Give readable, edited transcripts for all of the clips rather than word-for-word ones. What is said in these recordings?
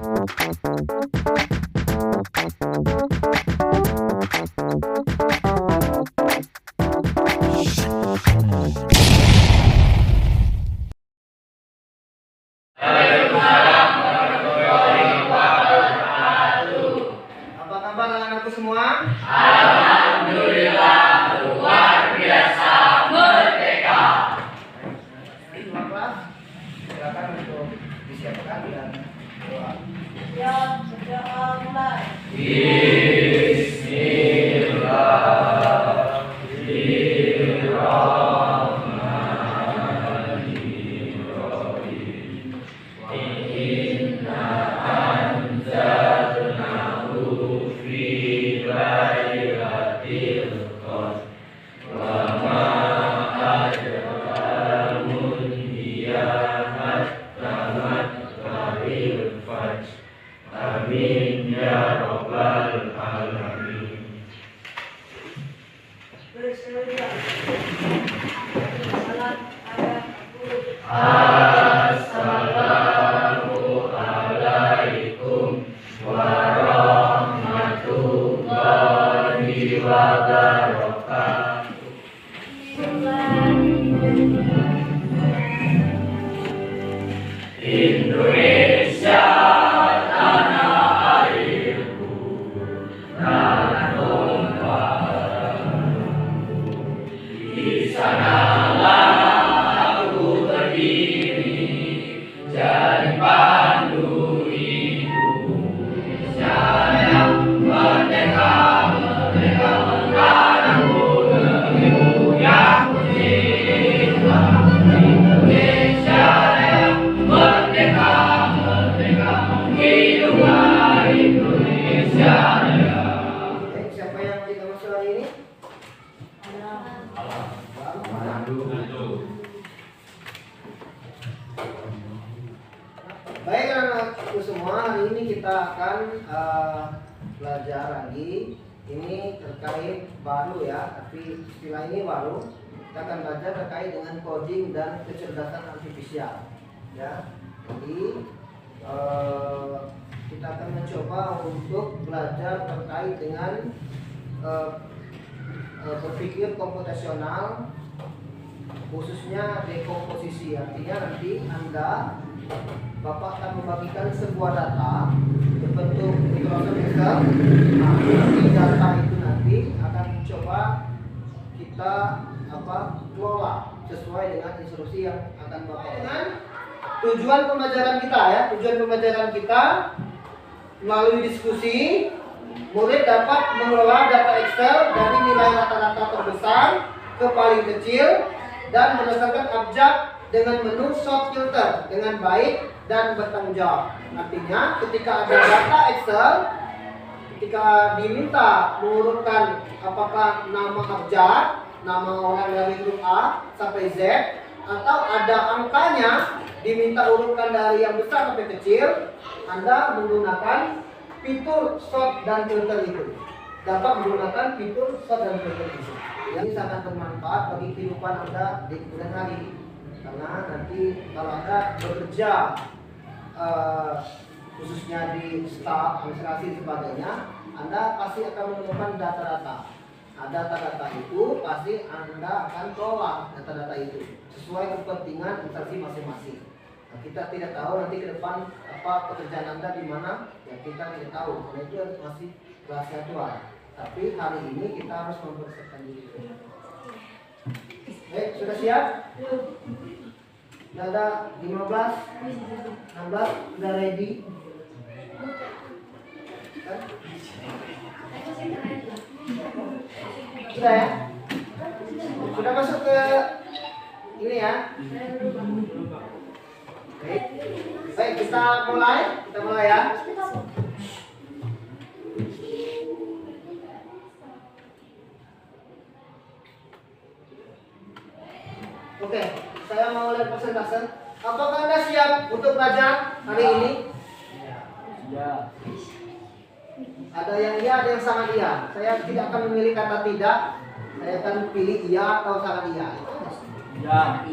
Apa kabar anak-anakku semua? Alhamdulillah, luar biasa, merdeka. Semua kelas, silakan untuk disiapkan dan doa. Ya, sudah mulai. Amin ya rabbal alamin. Bersedia. Salam alaikum. Assalamualaikum warahmatullahi wabarakatuh. Indonesia tanah airku, tanah tumpah. Di sanalah aku berdiri, jadi pandu Indonesia yang merdeka, merdeka menanamku negeriku yang kucinta. Indonesia yang merdeka, merdeka, hiduplah Indonesia Raya. Oke, siapa yang kita masuk hari ini? Baik anak-anakku semua, hari ini kita akan belajar lagi. Ini terkait baru ya, tapi istilah ini baru. Kita akan belajar terkait dengan coding dan kecerdasan artifisial. Ya, jadi kita akan mencoba untuk belajar terkait dengan berpikir komputasional, khususnya dekomposisi. Artinya nanti Bapak akan membagikan sebuah data berbentuk Microsoft Excel. Nah, nanti data itu nanti akan coba kita kelola sesuai dengan instruksi yang akan Bapak berikan. Tujuan pembelajaran kita ya, tujuan pembelajaran kita melalui diskusi, murid dapat mengelola data Excel dari nilai rata-rata terbesar ke paling kecil dan berdasarkan abjad dengan menu sort filter dengan baik dan bertanggung jawab. Artinya ketika ada data Excel, ketika diminta mengurutkan apakah nama abjad, nama orang dari grup A sampai Z, atau ada angkanya diminta urutkan dari yang besar sampai kecil, Anda menggunakan fitur sort dan filter itu. Dapat menggunakan fitur sort dan filter itu. Ini sangat bermanfaat bagi kehidupan Anda di kemudian hari. Karena nanti kalau Anda bekerja khususnya di staf, administrasi dan sebagainya, Anda pasti akan menemukan data-data. Nah, data-data itu pasti Anda akan kelola data-data itu sesuai kepentingan instansi masing-masing. Nah, kita tidak tahu nanti ke depan apa pekerjaan Anda di mana, ya kita tidak tahu. Karena itu masih rahasia Tuhan. Tapi hari ini kita harus mempersiapkan diri. Baik, sudah siap? Sudah ada 15, 16, sudah ready? Sudah ya? Sudah masuk ke ini ya? Baik, kita mulai ya. Oke, saya mau lihat persentase. Apakah Anda siap untuk belajar hari ini? Ya. Ada yang iya, ada yang sangat iya. Saya tidak akan memilih kata tidak. Saya akan pilih iya atau sangat iya. Ya.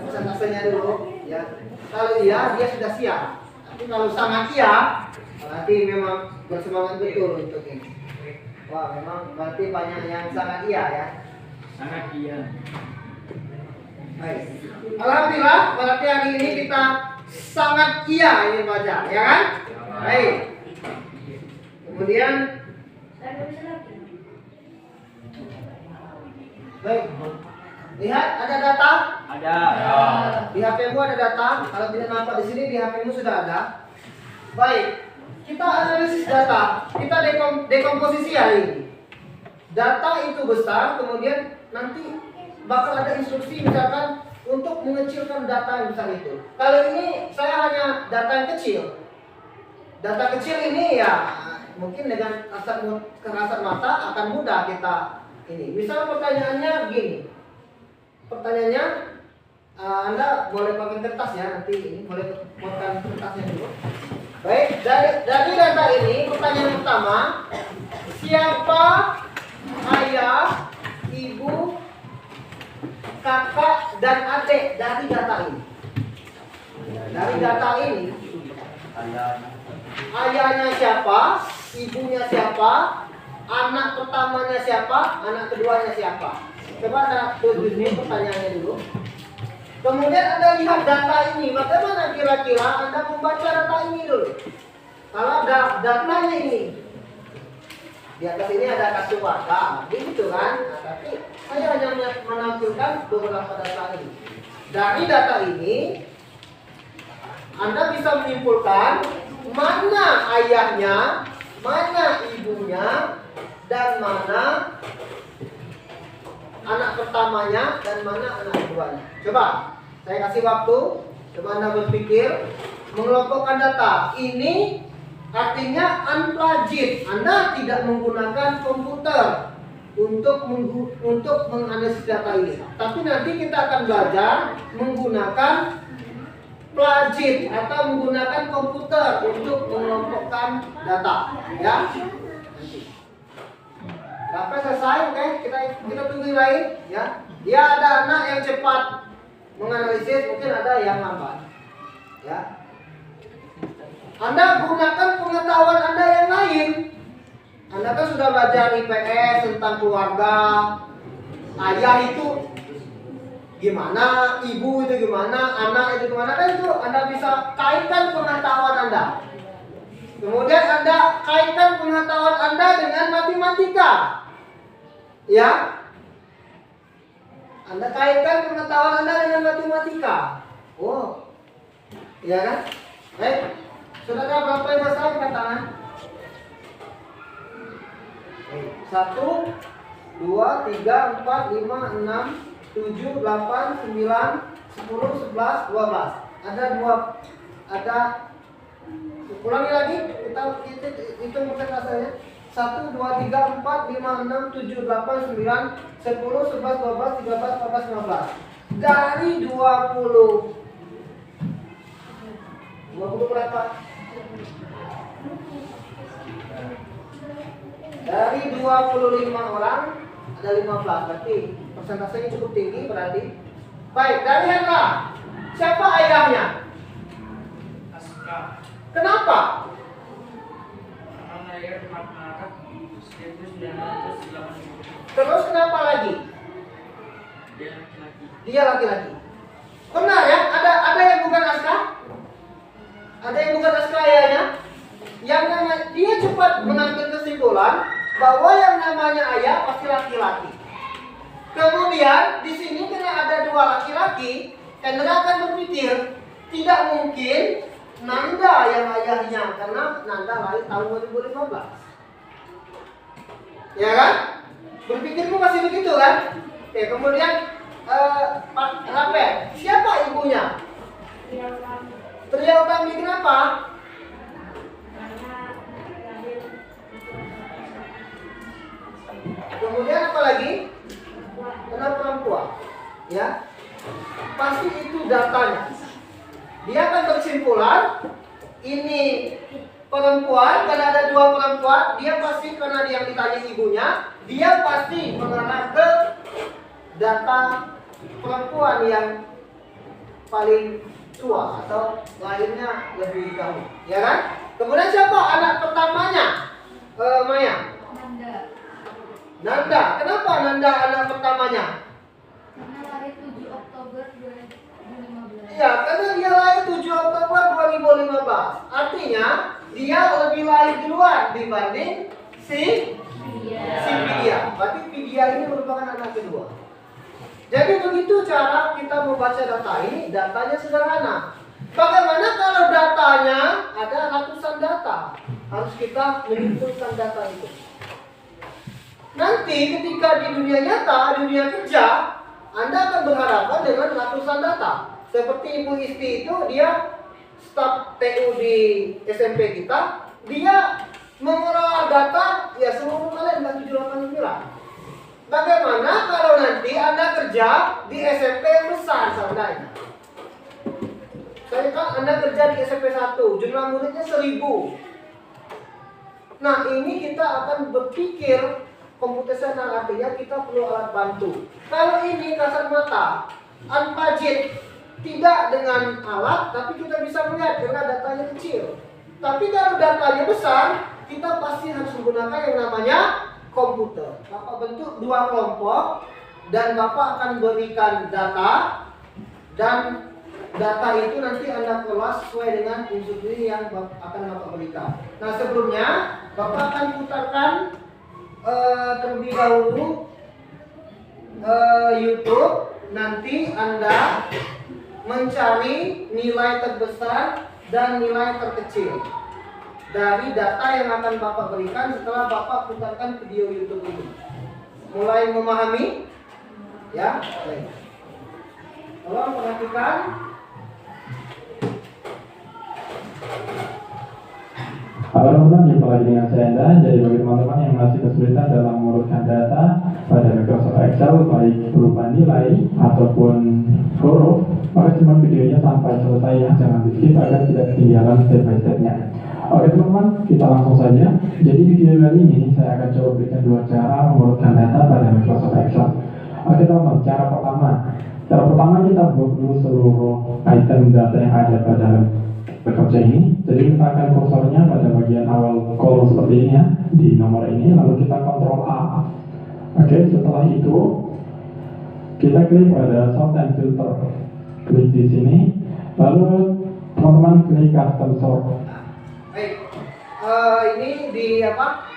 Persentasenya dulu. Ya, kalau iya dia sudah siap. Tapi kalau sangat iya, berarti memang bersemangat betul untuk ini. Wah, memang berarti banyak yang sangat iya ya. Sangat iya. Baik. Alhamdulillah, berarti hari ini kita sangat iya ini baca, ya kan? Baik. Kemudian, baik. Lihat ada data. Ada. Di HP-mu ada data. Kalau tidak nampak di sini di HP-mu sudah ada. Baik. Kita analisis data. Kita dekomposisi hari ini. Data itu besar, kemudian nanti bakal ada instruksi misalkan untuk mengecilkan data yang besar itu. Kalau ini saya hanya data yang kecil. Data kecil ini ya mungkin dengan kekerasan mata akan mudah kita ini. Misal pertanyaannya begini. Pertanyaannya, Anda boleh pakai kertas ya, nanti ini boleh pakai kertasnya dulu. Baik, dari data ini pertanyaan pertama, siapa ayah, ibu, kakak, dan adik dari data ini? Dari data ini, ayahnya siapa, ibunya siapa, anak pertamanya siapa, anak keduanya siapa? Coba Anda tulis ini pertanyaannya dulu. Kemudian Anda lihat data ini, bagaimana kira-kira Anda membaca data ini dulu. Kalau ada datanya ini, di atas ini ada kartu warga, begitu kan? Nah, tapi saya hanya menampilkan beberapa data ini. Dari data ini, Anda bisa menyimpulkan mana ayahnya, mana ibunya, dan mana anak pertamanya dan mana anak keduanya. Coba saya kasih waktu, coba Anda berpikir mengelompokkan data. Ini artinya unplugged. Anda tidak menggunakan komputer untuk menganalisis data ini. Tapi nanti kita akan belajar menggunakan plugged atau menggunakan komputer untuk mengelompokkan data. Ya. Sampai selesai, oke? Kita tunggu lain, ya. Dia ada anak yang cepat menganalisis, mungkin ada yang lambat, ya. Anda gunakan pengetahuan Anda yang lain. Anda kan sudah belajar IPS tentang keluarga, ayah itu gimana, ibu itu gimana, anak itu gimana, kan itu Anda bisa kaitkan pengetahuan Anda. Kemudian Anda kaitkan pengetahuan Anda dengan matematika. Ya. Anda kaitkan pengetahuan Anda dengan matematika. Oh. Ya kan? Baik. Saudara berapa yang masalah angkat tangan? 1 2 3 4 5 6 7 8 9 10 11 12. Ada ulangi lagi, kita hitung persentasenya. 1, 2, 3, 4, 5, 6, 7, 8, 9, 10, 11, 12, 13, 14, 15. Dari 20 berapa? Dari 25 orang ada 15, berarti persentasenya cukup tinggi berarti. Baik, dari Hendra, siapa ayahnya? Aska. Kenapa? Karena lahir 4 Maret 1980. Terus kenapa lagi? Dia laki-laki. Dia laki-laki. Benar ya? Ada yang bukan Aska? Ada yang bukan Aska ayahnya? Yang namanya dia cepat mengambil kesimpulan bahwa yang namanya ayah pasti laki-laki. Kemudian di sini karena ada dua laki-laki, Hendra akan berpikir tidak mungkin Nanda yang ayahnya, karena Nanda lahir tahun 2015. Ya kan? Berpikirmu masih begitu kan? Oke, kemudian Pak Rapet, siapa ibunya? Tria Utami, kenapa? Kemudian apa lagi? Karena perempuan. Ya. Pasti itu datanya. Dia akan berkesimpulan ini perempuan, karena ada dua perempuan, dia pasti karena dia yang ditanya ibunya, dia pasti mengarah ke data perempuan yang paling tua atau lahirnya lebih dahulu, ya kan? Kemudian siapa anak pertamanya? Maya. Nanda. Nanda. Kenapa Nanda anak pertamanya? Karena lahir 7 Oktober 2015. Ya, karena dia lahir 7 Oktober 2015. Artinya dia lebih lahir duluan dibanding si Vidya. Berarti Vidya ini merupakan anak kedua. Jadi begitu cara kita membaca data ini. Datanya sederhana. Bagaimana kalau datanya ada ratusan data? Harus kita mengumpulkan data itu. Nanti ketika di dunia nyata, dunia kerja, Anda akan berhadapan dengan ratusan data. Seperti Ibu Isti itu, dia staf TU di SMP kita, dia mengelola data, ya seluruh kalian nggak 789. Bagaimana kalau nanti Anda kerja di SMP yang besar seandainya? Saya kan Anda kerja di SMP 1, jumlah muridnya 1000. Nah, ini kita akan berpikir komputasional, artinya kita perlu alat bantu. Kalau ini kasat mata, unpajit, tidak dengan alat, tapi kita bisa melihat karena datanya kecil. Tapi kalau datanya besar, kita pasti harus menggunakan yang namanya komputer. Bapak bentuk 2 kelompok dan Bapak akan berikan data, dan data itu nanti Anda kelola sesuai dengan instruksi yang akan Bapak berikan. Nah, sebelumnya Bapak akan putarkan terlebih dahulu YouTube. Nanti Anda mencari nilai terbesar dan nilai terkecil dari data yang akan Bapak berikan setelah Bapak putarkan video YouTube ini. Mulai memahami? Ya, baik. Tolong perhatikan. Halo teman-teman, jumpa lagi dengan saya Enda. Jadi bagi teman-teman yang masih kesulitan dalam mengurutkan data pada Microsoft Excel, baik berupa nilai ataupun huruf, maka simak videonya sampai selesai ya, jangan di skip agar tidak ketinggalan step by step-nya. Oke teman-teman, kita langsung saja. Jadi di video kali ini saya akan coba berikan 2 cara mengurutkan data pada Microsoft Excel. Oke teman-teman, cara pertama kita buat dulu seluruh item data yang ada pada bekerja ini. Jadi kita akan kursornya pada bagian awal kolom seperti ini ya, di nomor ini, lalu kita Ctrl A. Oke, setelah itu kita klik pada sort and filter, klik di sini, lalu teman-teman klik custom sort. Baik, ini di apa?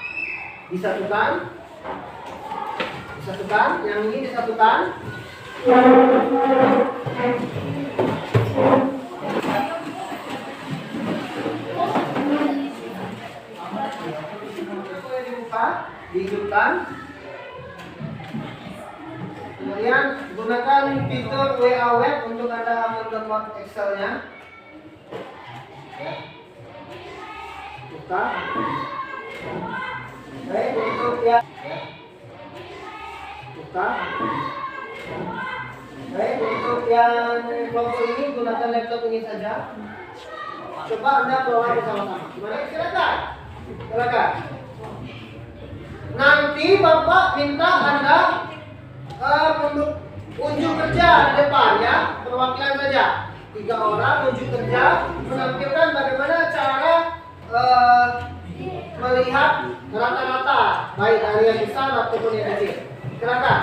Disatukan, yang ini disatukan. Dihidupkan. Kemudian gunakan fitur WA Web untuk Anda mendownload Excel-nya. Buka. Baik, untuk ya. Buka. Baik, untuk yang kelompok ini gunakan laptop ini saja. Coba Anda kelola bersama-sama. Gimana? Silakan. Nanti Bapak minta Anda untuk unjuk kerja di depan ya, perwakilan saja. 3 orang unjuk kerja menampilkan bagaimana cara melihat rata-rata, baik dari yang besar ataupun yang kecil. Silakan.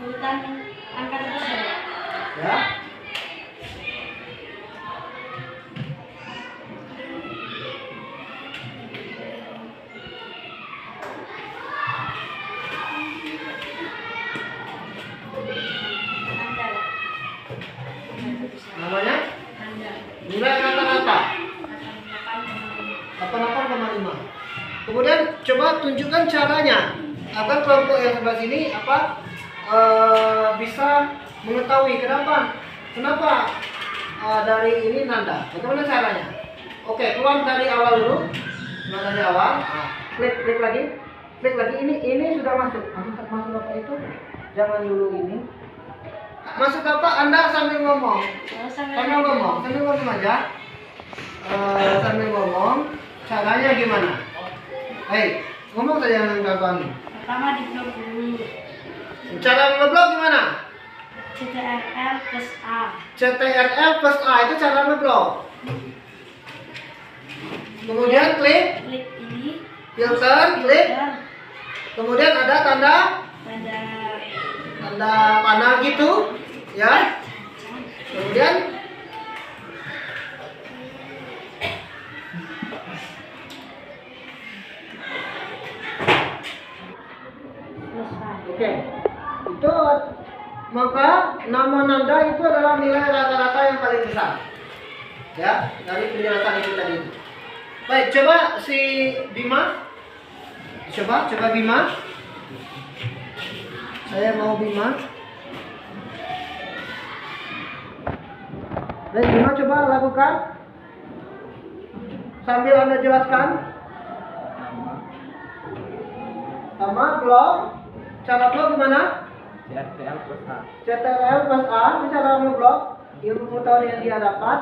Urutan angka tersebut. Ya. Kemudian coba tunjukkan caranya agar kelompok yang sebelah sini bisa mengetahui kenapa dari ini nanda. Bagaimana caranya? Oke, keluar dari awal dulu. Keluar dari awal. Klik lagi. Klik lagi. Ini sudah masuk apa itu? Jangan dulu ini. Masuk apa? Anda sambil ngomong. Sambil ngomong aja. Sambil ngomong. Caranya gimana? Hei, ngomong saja dengan gampang. Pertama di blok dulu. Cara ngeblok gimana? CTRL plus A. CTRL plus A itu cara ngeblok. Kemudian klik Klik ini. filter, klik. Kemudian ada tanda panah gitu, ya. Kemudian plus A. oke. Itu maka nama nanda itu adalah nilai rata-rata yang paling besar. Ya, dari penjelasan itu tadi. Baik, coba si Bima. Coba Bima. Saya mau Bima. Baik, Bima coba lakukan. Sambil Anda jelaskan. Sama blok. Cara blok gimana? CTRL plus A. CTRL plus A itu cara ngeblok ilmu pengetahuan yang dia dapat.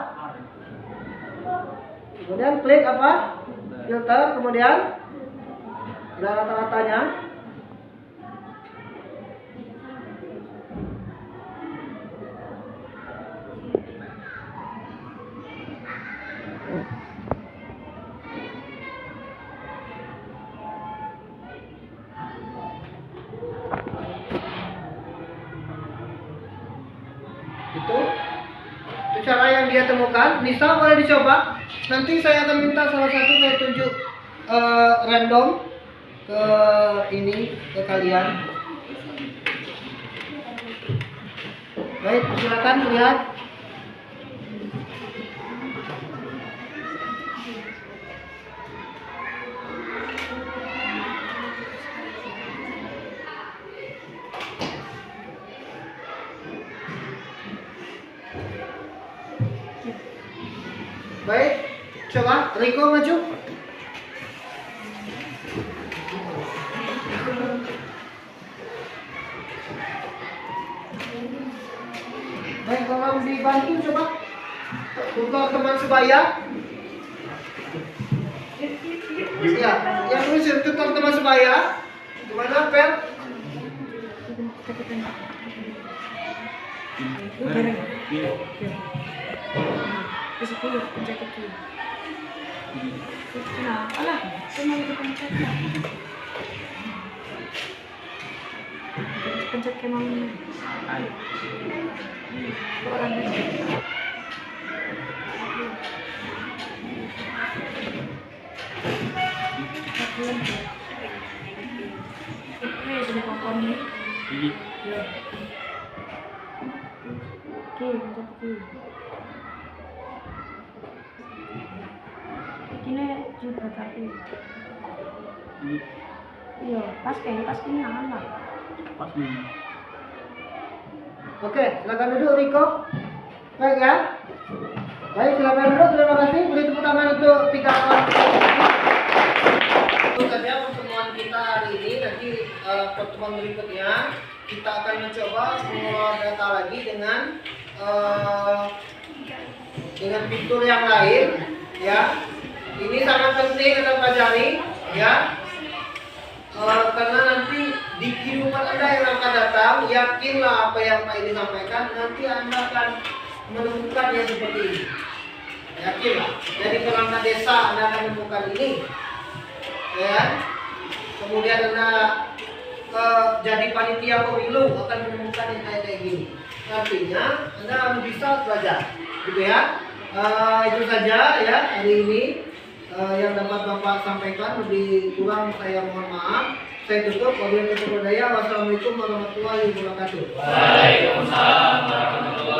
Kemudian klik apa? Filter, kemudian rata-ratanya. Itu cara yang dia temukan. Nisa boleh dicoba. Nanti saya akan minta salah satu saya tunjuk random ke kalian. Baik, silakan lihat. Baik, coba Riko maju. Baik, tolong dibantu coba. Untuk teman sebaya. Ya, yang tulis tutor teman sebaya. Gimana, Pel? Pencet ke mau ini. Sudah kompon ini. Oke, pencet ini. Ini juga tapi. Iya, pas ini aman lah. Pas ini. Oke, silakan duduk Riko. Baik ya. Baik, silakan duduk. Terima kasih. Beri tepuk tangan untuk 3 orang. Itu saja pertemuan kita hari ini. Nanti pertemuan berikutnya kita akan mencoba semua data lagi dengan fitur yang lain, ya. Ini sangat penting kita pelajari, ya. Karena nanti di kehidupan Anda yang akan datang, yakinlah apa yang Pak ini sampaikan, nanti Anda akan menemukan yang seperti ini. Yakinlah. Jadi perangkat desa Anda akan menemukan ini, ya. Kemudian Anda jadi panitia pemilu akan menemukan yang kayak gini. Artinya Anda bisa belajar, gitu ya. Itu saja ya hari ini. Yang dapat Bapak sampaikan, lebih kurang saya mohon maaf. Saya tutup. Wassalamualaikum warahmatullahi wabarakatuh. Waalaikumsalam warahmatullahi wabarakatuh.